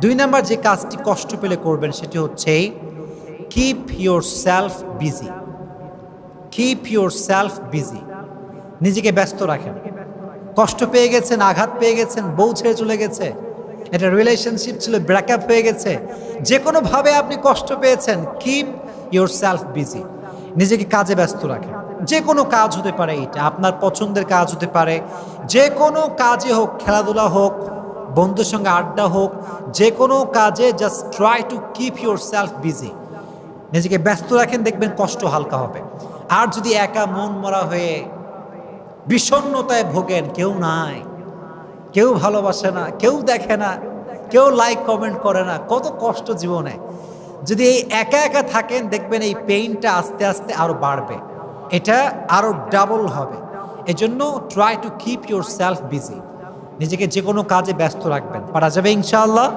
দুই নাম্বার যে কাজটি কষ্ট পেলে করবেন সেটি হচ্ছে keep your self busy. Keep your self busy, নিজেকে ব্যস্ত রাখেন। কষ্ট পেয়ে গেছেন, আঘাত পেয়ে গেছেন, বউ ছেড়ে চলে গেছে, এটা রিলেশনশিপ ছিল, ব্রেকআপ হয়ে গেছে, যে কোনোভাবে আপনি কষ্ট পেয়েছেন, কিপ ইউর সেলফ বিজি, নিজেকে কাজে ব্যস্ত রাখেন। যে কোনো কাজ হতে পারে, এটা আপনার পছন্দের কাজ হতে পারে, যে কোনো কাজে হোক, খেলাধুলা হোক, বন্ধুর সঙ্গে আড্ডা হোক, যে কোনো কাজে just try to keep your self busy, নিজেকে ব্যস্ত রাখেন, দেখবেন কষ্ট হালকা হবে। আর যদি একা মন মরা হয়ে বিষণ্ণতায় ভোগেন, কেউ নাই, কেউ ভালোবাসে না, কেউ দেখে না, কেউ লাইক কমেন্ট করে না, কত কষ্ট জীবনে। যদি এই একা একা থাকেন, দেখবেন এই পেইনটা আস্তে আস্তে আরো বাড়বে, এটা আরো ডাবল হবে। এজন্য try to keep your self busy, নিজেকে যে কোনো কাজে ব্যস্ত রাখবেন, পারা যাবে ইনশাআল্লাহ।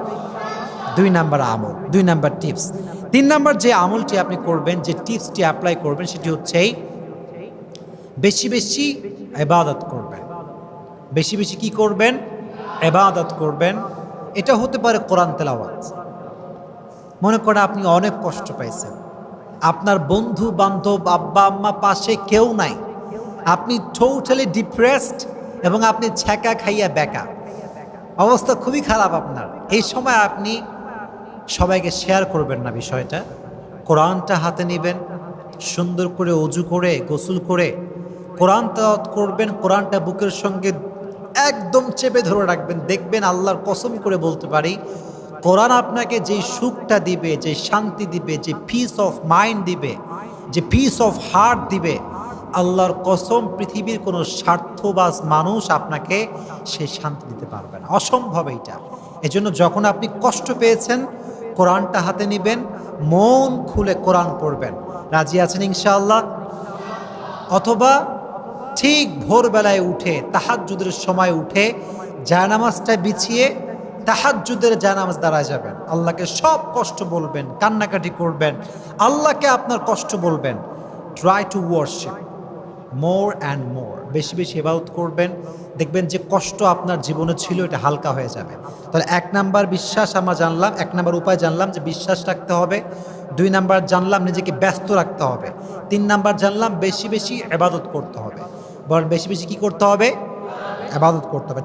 দুই নাম্বার আমল, দুই নাম্বার টিপস। তিন নাম্বার যে আমলটি আপনি করবেন, যে টিপসটি অ্যাপ্লাই করবেন, সেটি হচ্ছে বেশি বেশি ইবাদত করবেন। বেশি বেশি কি করবেন? ইবাদত করবেন। এটা হতে পারে কোরআন তেলাওয়াত। মনে করেন আপনি অনেক কষ্ট পাইছেন, আপনার বন্ধু বান্ধব, আব্বা আম্মা পাশে কেউ নাই, আপনি টোটালি ডিপ্রেসড এবং আপনি ছ্যাঁকা খাইয়া বেকা, অবস্থা খুবই খারাপ আপনার। এই সময় আপনি সবাইকে শেয়ার করবেন না বিষয়টা, কোরআনটা হাতে নেবেন, সুন্দর করে অজু করে গোসল করে কোরআন তেলাওয়াত করবেন, কোরআনটা বুকের সঙ্গে একদম চেপে ধরে রাখবেন। দেখবেন, আল্লাহর কসম করে বলতে পারি, কোরআন আপনাকে যে সুখটা দিবে, যে শান্তি দিবে, যে পিস অফ মাইন্ড দিবে, যে পিস অফ হার্ট দিবে, আল্লাহর কসম পৃথিবীর কোনো স্বার্থবাজ মানুষ আপনাকে সেই শান্তি দিতে পারবে না, অসম্ভব এইটা। এজন্য যখন আপনি কষ্ট পেয়েছেন, কোরআনটা হাতে নেবেন, মন খুলে কোরআন পড়বেন। রাজি আছেন ইনশাআল্লাহ? অথবা ঠিক ভোরবেলায় উঠে, তাহাজ্জুদের সময় উঠে জায়নামাজটা বিছিয়ে তাহাজ্জুদের জায়নামাজ দাঁড়ায় যাবেন, আল্লাহকে সব কষ্ট বলবেন, কান্নাকাটি করবেন, আল্লাহকে আপনার কষ্ট বলবেন। Try to worship more and more, বেশি বেশি ইবাদত করবেন, দেখবেন যে কষ্ট আপনার জীবনে ছিল এটা হালকা হয়ে যাবে। তাহলে এক নাম্বার বিশ্বাস আমরা জানলাম, এক নাম্বার উপায় জানলাম যে বিশ্বাস রাখতে হবে। দুই নাম্বার জানলাম নিজেকে ব্যস্ত রাখতে হবে। তিন নাম্বার জানলাম বেশি বেশি ইবাদত করতে হবে। বল বেশি বেশি কি করতে হবে? ইবাদত করতে হবে।